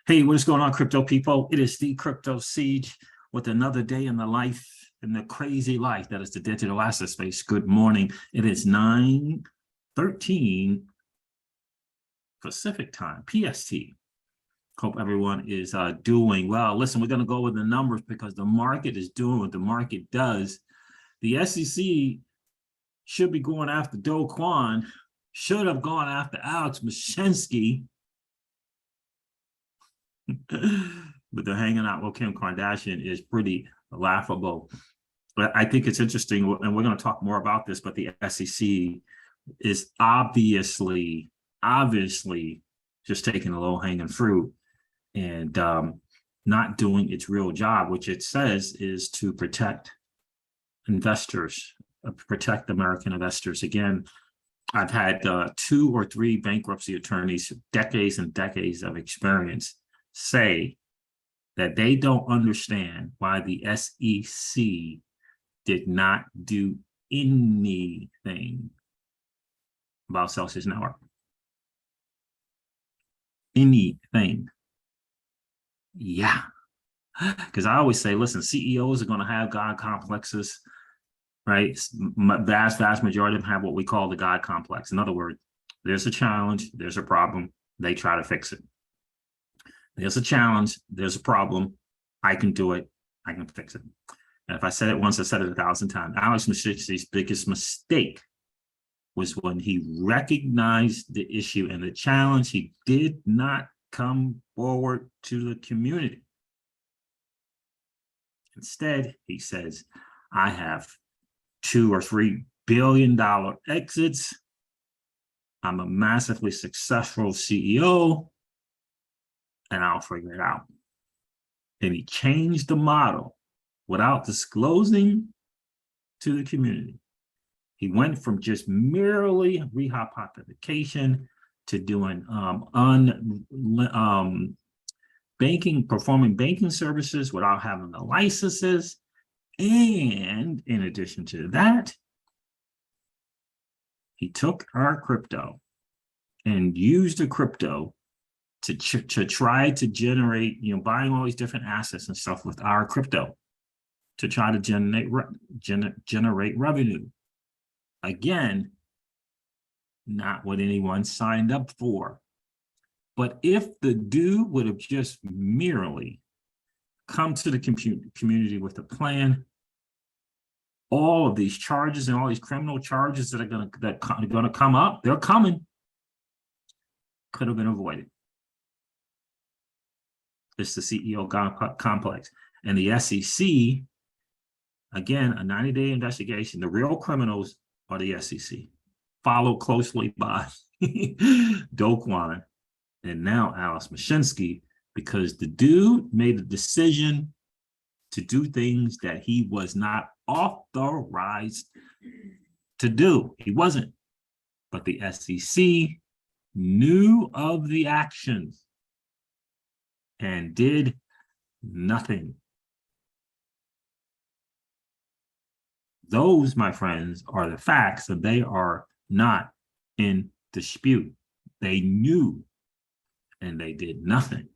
Hey, what is going on, crypto people? It is the Crypto Siege with another day in the life, in the crazy life that is the digital asset space. Good morning. It is 9:13 Pacific time, PST. Hope everyone is doing well. Listen, we're going to go with the numbers because the market is doing what the market does. The SEC should be going after Do Kwon, should have gone after Alex Mashinsky. But they're hanging out with Kim Kardashian is pretty laughable. But I think it's interesting, and we're going to talk more about this, but the SEC is obviously just taking a low-hanging fruit and not doing its real job, which it says is to protect investors, protect American investors. Again, I've had 2 or 3 bankruptcy attorneys, decades and decades of experience, say that they don't understand why the SEC did not do anything about Celsius Network. Anything. Yeah. Because I always say, listen, CEOs are going to have God complexes, right? Vast majority of them have what we call the God complex. In other words, there's a challenge, there's a problem, they try to fix it. There's a challenge, there's a problem, I can do it, I can fix it. And if I said it once, I said it 1,000 times. Alex Mashinsky's biggest mistake was when he recognized the issue and the challenge. He did not come forward to the community. Instead, he says, I have $2 or $3 billion exits. I'm a massively successful CEO, and I'll figure it out. And he changed the model without disclosing to the community. He went from just merely rehypothecation to doing performing banking services without having the licenses. And in addition to that, he took our crypto and used the crypto to try to generate, buying all these different assets and stuff with our crypto to try to generate revenue. Again, not what anyone signed up for. But if the dude would have just merely come to the community with a plan, all of these charges and all these criminal charges that are going to come up, they're coming, could have been avoided. It's the CEO complex. And the SEC, again, a 90-day investigation. The real criminals are the SEC, followed closely by Do Kwon and now Alex Mashinsky, because the dude made a decision to do things that he was not authorized to do. He wasn't. But the SEC knew of the actions and did nothing. Those, my friends, are the facts, and they are not in dispute. They knew, and they did nothing.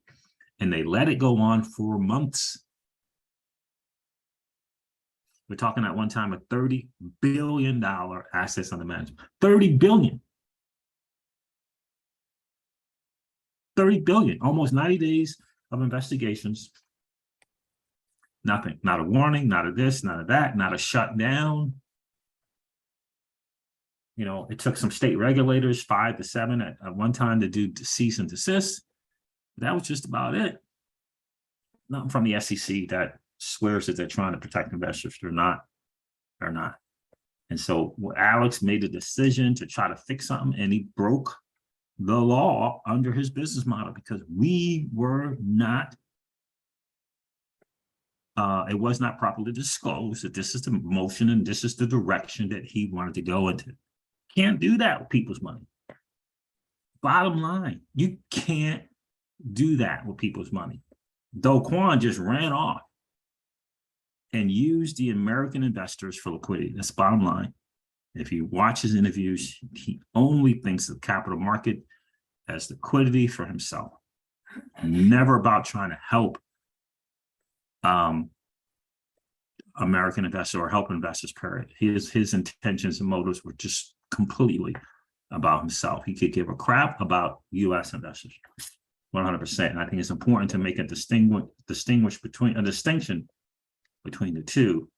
And they let it go on for months. We're talking at one time of $30 billion assets under management. $30 billion. $30 billion, almost 90 days of investigations. Nothing, not a warning, not a this, not a that, not a shutdown. It took some state regulators 5 to 7 at one time to do cease and desist. That was just about it. Nothing from the SEC that swears that they're trying to protect investors. They're not. They're not. And so Alex made a decision to try to fix something, and he broke the law under his business model because we were not, it was not properly disclosed that this is the motion and this is the direction that he wanted to go into. Can't do that with people's money. Bottom line, you can't do that with people's money. Do Kwon just ran off and used the American investors for liquidity. That's bottom line. If you watch his interviews, he only thinks of the capital market as liquidity for himself. Never about trying to help American investors or help investors, period. His intentions and motives were just completely about himself. He could give a crap about U.S. investors, 100%. And I think it's important to make a distinction between the two.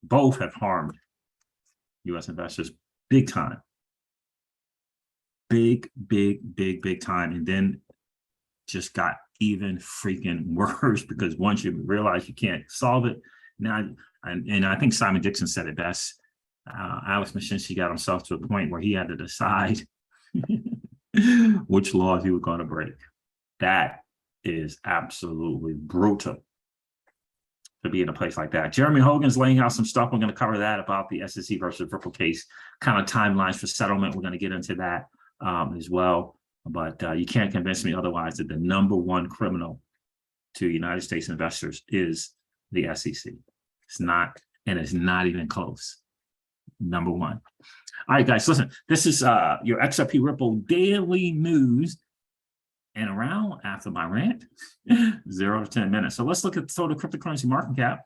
Both have harmed U.S. investors big time. Big time. And then just got even freaking worse because once you realize you can't solve it, now, and I think Simon Dixon said it best. Alex Mashinsky got himself to a point where he had to decide which laws he was going to break. That is absolutely brutal to be in a place like that. Jeremy Hogan's laying out some stuff. We're going to cover that about the SEC versus Ripple case, kind of timelines for settlement. We're going to get into that as well. But you can't convince me otherwise that the number one criminal to United States investors is the SEC. It's not, and it's not even close. Number one. All right, guys, listen, this is your XRP Ripple daily news. And around after my rant, 0 to 10 minutes. So let's look at the total cryptocurrency market cap.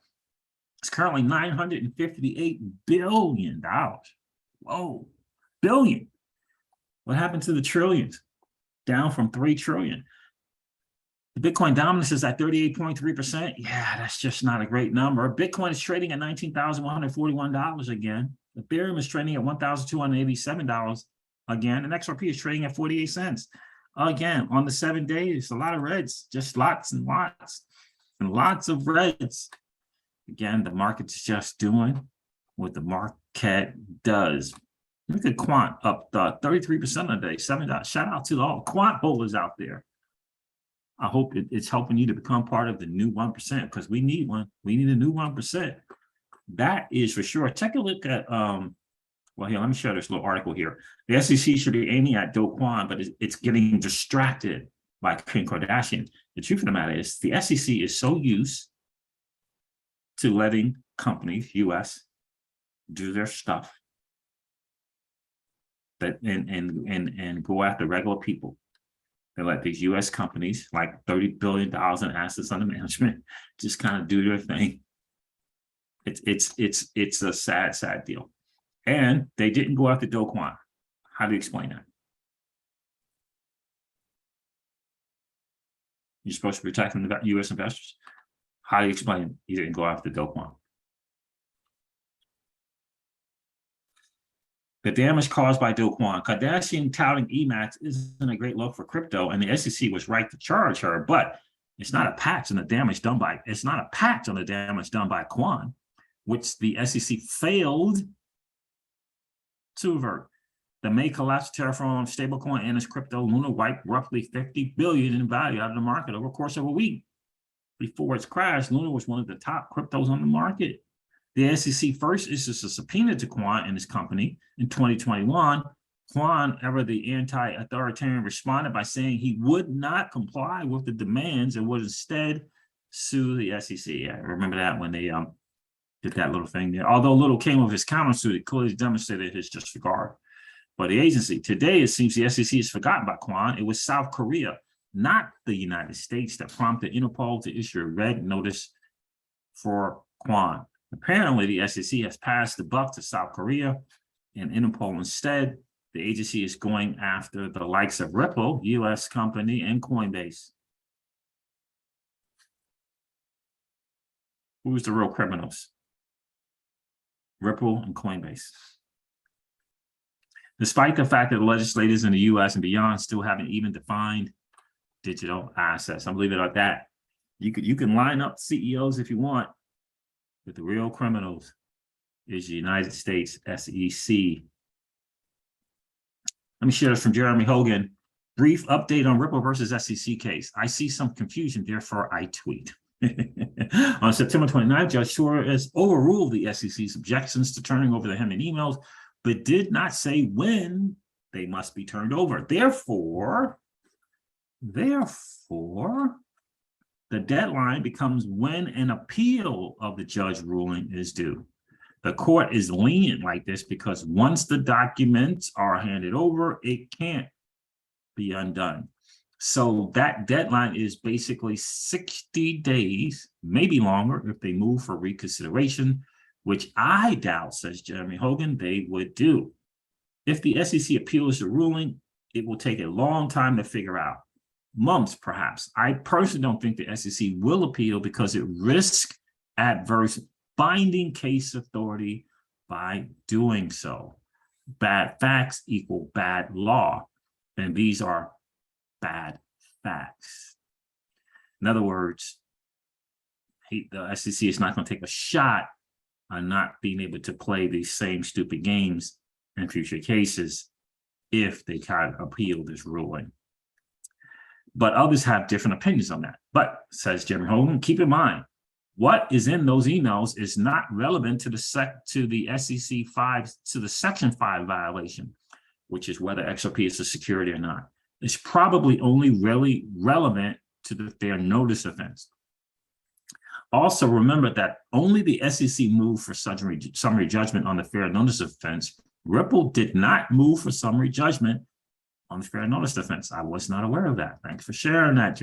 It's currently $958 billion. Whoa, billion. What happened to the trillions? Down from 3 trillion. The Bitcoin dominance is at 38.3%. Yeah, that's just not a great number. Bitcoin is trading at $19,141 again. Ethereum is trading at $1,287 again. And XRP is trading at 48 cents. Again, on the 7 days, a lot of reds, just lots and lots of reds. Again, the market's just doing what the market does. Look at Quant up 33% a day, $7. Shout out to all Quant holders out there. I hope it's helping you to become part of the new 1% because we need one. We need a new 1%. That is for sure. Take a look at, well, here, let me show this little article here. The SEC should be aiming at Do Kwon, but it's getting distracted by Kim Kardashian. The truth of the matter is the SEC is so used to letting companies, US, do their stuff that and go after regular people. They let these US companies, like $30 billion in assets under management, just kind of do their thing. It's a sad deal. And they didn't go after Do Kwon. How do you explain that? You're supposed to be protecting the US investors. How do you explain you didn't go after Do Kwon? The damage caused by Do Kwon. Kardashian touting EMAX isn't a great look for crypto, and the SEC was right to charge her, but it's not a patch on the damage done by Kwon, which the SEC failed to avert. The May collapse of Terraform stablecoin and its crypto Luna wiped roughly $50 billion in value out of the market over the course of a week. Before its crash, Luna was one of the top cryptos on the market. The SEC first issued a subpoena to Kwon and his company in 2021. Kwon, ever the anti-authoritarian, responded by saying he would not comply with the demands and would instead sue the SEC. I remember that when they did that little thing there. Although little came of his countersuit, it clearly demonstrated his disregard for the agency. Today, it seems the SEC is forgotten by Kwon. It was South Korea, not the United States, that prompted Interpol to issue a red notice for Kwon. Apparently, the SEC has passed the buck to South Korea and Interpol instead. The agency is going after the likes of Ripple, US company, and Coinbase. Who's the real criminals? Ripple and Coinbase. Despite the fact that legislators in the US and beyond still haven't even defined digital assets. I'm gonna leave it at that. You can line up CEOs if you want, but the real criminals is the United States SEC. Let me share this from Jeremy Hogan. Brief update on Ripple versus SEC case. I see some confusion, therefore I tweet. On September 29th, Judge Suarez overruled the SEC's objections to turning over the Hammond emails, but did not say when they must be turned over. Therefore, the deadline becomes when an appeal of the judge ruling is due. The court is lenient like this because once the documents are handed over, it can't be undone. So that deadline is basically 60 days, maybe longer if they move for reconsideration, which I doubt, says Jeremy Hogan, they would do. If the SEC appeals the ruling, it will take a long time to figure out. Months, perhaps. I personally don't think the SEC will appeal because it risks adverse binding case authority by doing so. Bad facts equal bad law, and these are bad facts. In other words, the SEC is not going to take a shot on not being able to play these same stupid games in future cases if they kind of appeal this ruling. But others have different opinions on that. But, says Jeremy Hogan, keep in mind, what is in those emails is not relevant to the SEC 5, to the Section 5 violation, which is whether XRP is a security or not. It's probably only really relevant to the fair notice offense. Also, remember that only the SEC moved for summary judgment on the fair notice offense. Ripple did not move for summary judgment on the fair notice defense. I was not aware of that. Thanks for sharing that,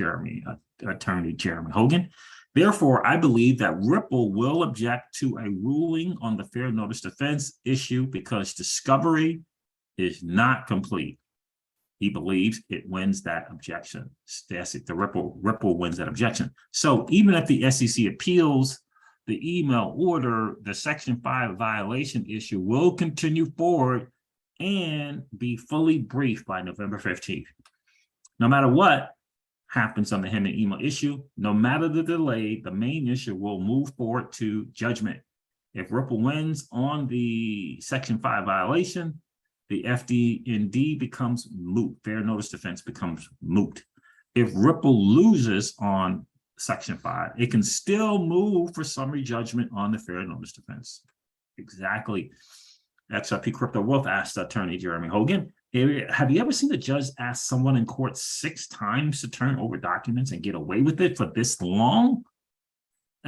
Attorney Jeremy Hogan. Therefore, I believe that Ripple will object to a ruling on the fair notice defense issue because discovery is not complete. He believes it wins that objection. The Ripple wins that objection. So even if the SEC appeals the email order, the Section 5 violation issue will continue forward and be fully briefed by November 15th. No matter what happens on the Hammond email issue, no matter the delay, the main issue will move forward to judgment. If Ripple wins on the Section 5 violation, the FDND becomes moot. Fair notice defense becomes moot. If Ripple loses on Section 5, it can still move for summary judgment on the fair notice defense. Exactly. XRP Crypto Wolf asked Attorney Jeremy Hogan, have you ever seen a judge ask someone in court 6 times to turn over documents and get away with it for this long?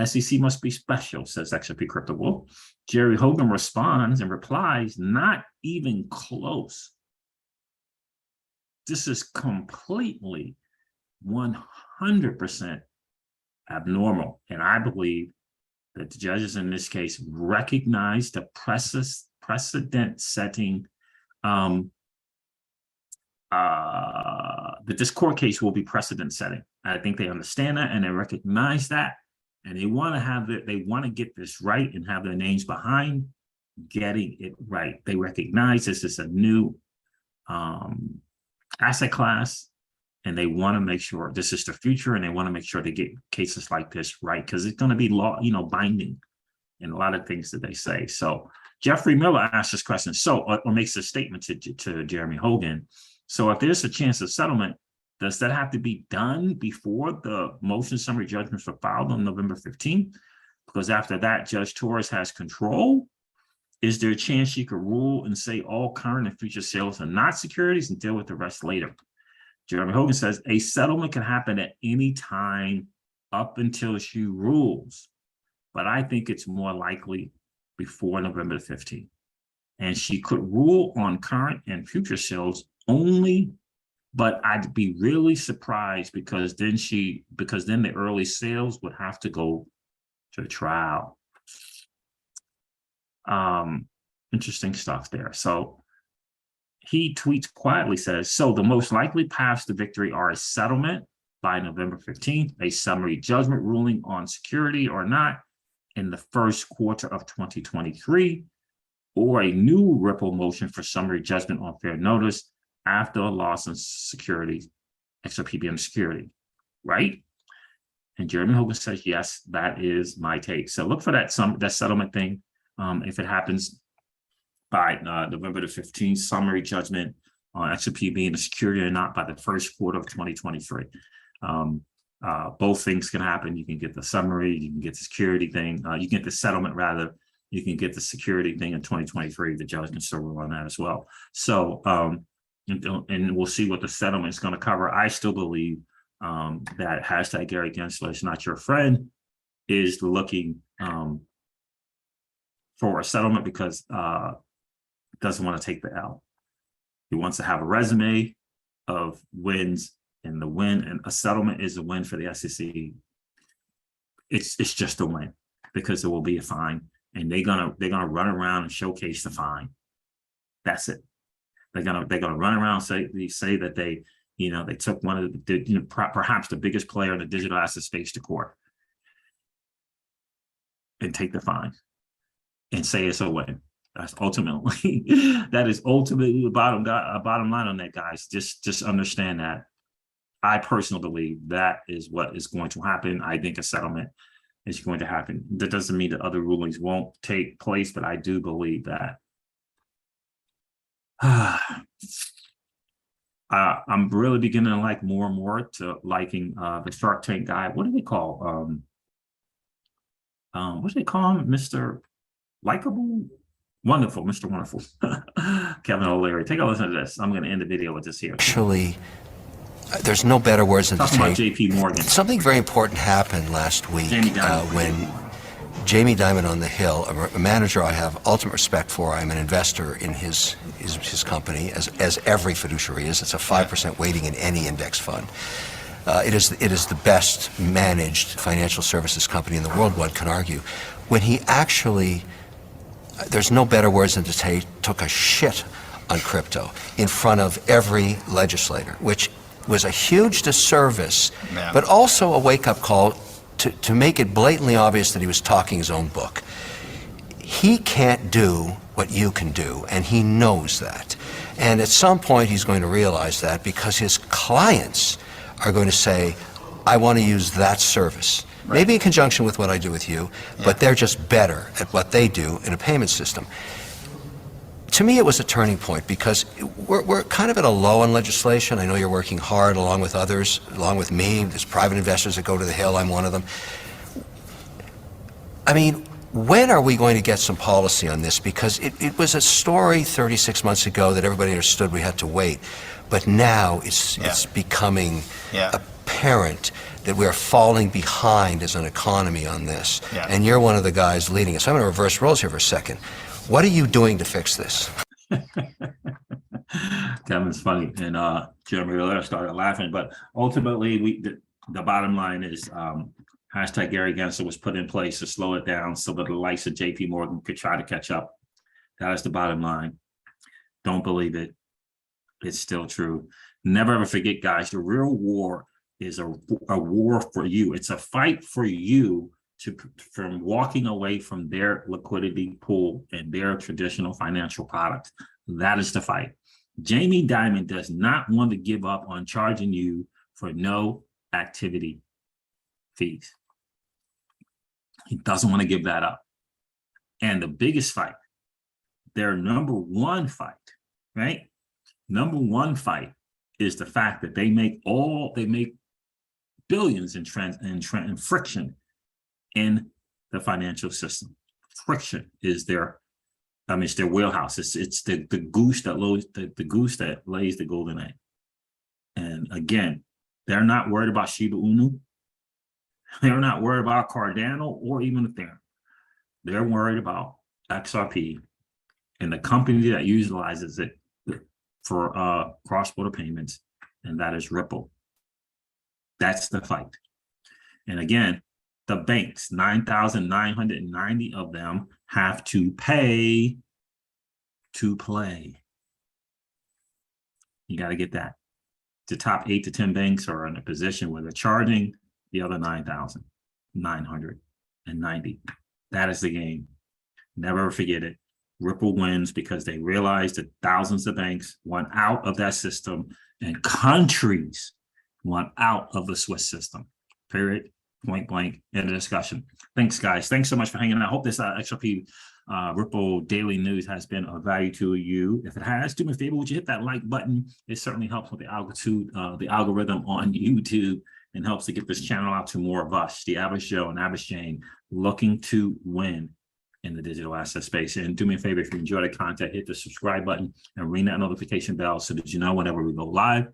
SEC must be special, says XRP Crypto Wolf. Jerry Hogan responds and replies, not even close. This is completely 100% abnormal. And I believe that the judges in this case recognize the precedent-setting, that this court case will be precedent-setting. I think they understand that and they recognize that, and they want to have they want to get this right and have their names behind getting it right. They recognize this is a new asset class, and they want to make sure this is the future, and they want to make sure they get cases like this right because it's going to be law, binding in a lot of things that they say. So Jeffrey Miller asked this question, or makes a statement to Jeremy Hogan. So if there's a chance of settlement, does that have to be done before the motion summary judgments are filed on November 15th? Because after that, Judge Torres has control. Is there a chance she could rule and say all current and future sales are not securities and deal with the rest later? Jeremy Hogan says a settlement can happen at any time up until she rules. But I think it's more likely before November 15th. And she could rule on current and future sales only, but I'd be really surprised because then the early sales would have to go to trial. Interesting stuff there. So he tweets quietly, says, so the most likely paths to victory are a settlement by November 15th, a summary judgment ruling on security or not in the first quarter of 2023, or a new Ripple motion for summary judgment on fair notice after a loss in security, XRP security, right? And Jeremy Hogan says, yes, that is my take. So look for that settlement thing. If it happens by November the 15th, summary judgment on XRP being a security or not by the first quarter of 2023. Both things can happen. You can get the summary, you can get the security thing, you can get the settlement rather, you can get the security thing in 2023. The judge can still rule on that as well. So, and we'll see what the settlement is going to cover. I still believe that hashtag Gary Gensler is not your friend is looking for a settlement because doesn't want to take the L. He wants to have a resume of wins And the win, and a settlement is a win for the SEC. It's just a win because there will be a fine, and they're gonna run around and showcase the fine. That's it. They're gonna run around and say that they took one of the perhaps the biggest player in the digital asset space to court and take the fine and say it's a win. That's ultimately that is ultimately the bottom line on that, guys. Just understand that. I personally believe that is what is going to happen. I think a settlement is going to happen. That doesn't mean that other rulings won't take place, but I do believe that. I'm really beginning to like more and more to liking the Shark Tank guy. What do they call what do they call him? Mr. Likeable? Wonderful, Mr. Wonderful. Kevin O'Leary. Take a listen to this. I'm going to end the video with this here. Actually, there's no better words than talking about JP Morgan. Something very important happened last week when Jamie Dimon on the Hill, a manager I have ultimate respect for. I'm an investor in his company, as every fiduciary is. It's a 5% weighting in any index fund. It is the best managed financial services company in the world, one can argue. When he actually, there's no better words than to say, took a shit on crypto in front of every legislator, which was a huge disservice, but also a wake-up call to make it blatantly obvious that he was talking his own book. He can't do what you can do, and he knows that. And at some point he's going to realize that, because his clients are going to say, I want to use that service. Right. Maybe in conjunction with what I do with you, but they're just better at what they do in a payment system. To me, it was a turning point, because we're kind of at a low on legislation. I know you're working hard along with others, along with me. There's private investors that go to the Hill. I'm one of them. I mean, when are we going to get some policy on this? Because it was a story 36 months ago that everybody understood we had to wait. But now it's becoming apparent that we're falling behind as an economy on this. And you're one of the guys leading us. I'm going to reverse roles here for a second. What are you doing to fix this? Kevin's funny, and Jeremy Miller started laughing. But ultimately, the bottom line is hashtag Gary Gensler was put in place to slow it down so that the likes of JP Morgan could try to catch up. That is the bottom line. Don't believe it. It's still true. Never ever forget, guys, the real war is a war for you. It's a fight for you from walking away from their liquidity pool and their traditional financial product. That is the fight. Jamie Dimon does not want to give up on charging you for no activity fees. He doesn't want to give that up. And the biggest fight, their number one fight, right? Number one fight is the fact that they make billions in friction in the financial system. Friction is it's their wheelhouse. It's the goose that lays the golden egg. And again, they're not worried about Shiba Inu. They're not worried about Cardano or even Ethereum. They're worried about XRP and the company that utilizes it for cross-border payments, and that is Ripple. That's the fight. And again, the banks, 9,990 of them, have to pay to play. You got to get that. The top 8 to 10 banks are in a position where they're charging the other 9,990. That is the game. Never forget it. Ripple wins because they realized that thousands of banks want out of that system and countries want out of the Swiss system. Period. Point blank. End of discussion. Thanks, guys. Thanks so much for hanging out. I hope this XRP Ripple Daily News has been of value to you. If it has, do me a favor, would you hit that like button? It certainly helps with the algorithm on YouTube and helps to get this channel out to more of us, the average Joe and average Jane, looking to win in the digital asset space. And do me a favor, if you enjoy the content, hit the subscribe button and ring that notification bell so that you know whenever we go live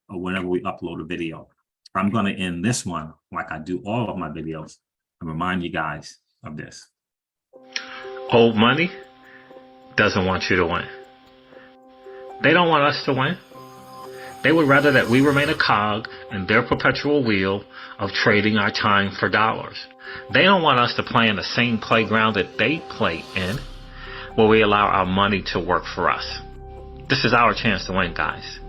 or whenever we upload a video. I'm going to end this one like I do all of my videos and remind you guys of this. Old money doesn't want you to win. They don't want us to win. They would rather that we remain a cog in their perpetual wheel of trading our time for dollars. They don't want us to play in the same playground that they play in, where we allow our money to work for us. This is our chance to win, guys.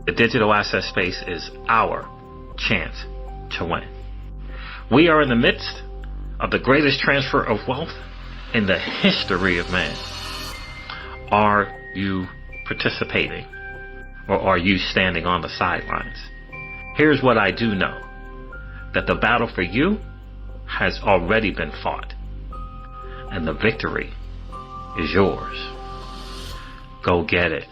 The digital asset space is our chance to win. We are in the midst of the greatest transfer of wealth in the history of man. Are you participating, or are you standing on the sidelines? Here's what I do know, that the battle for you has already been fought, and the victory is yours. Go get it.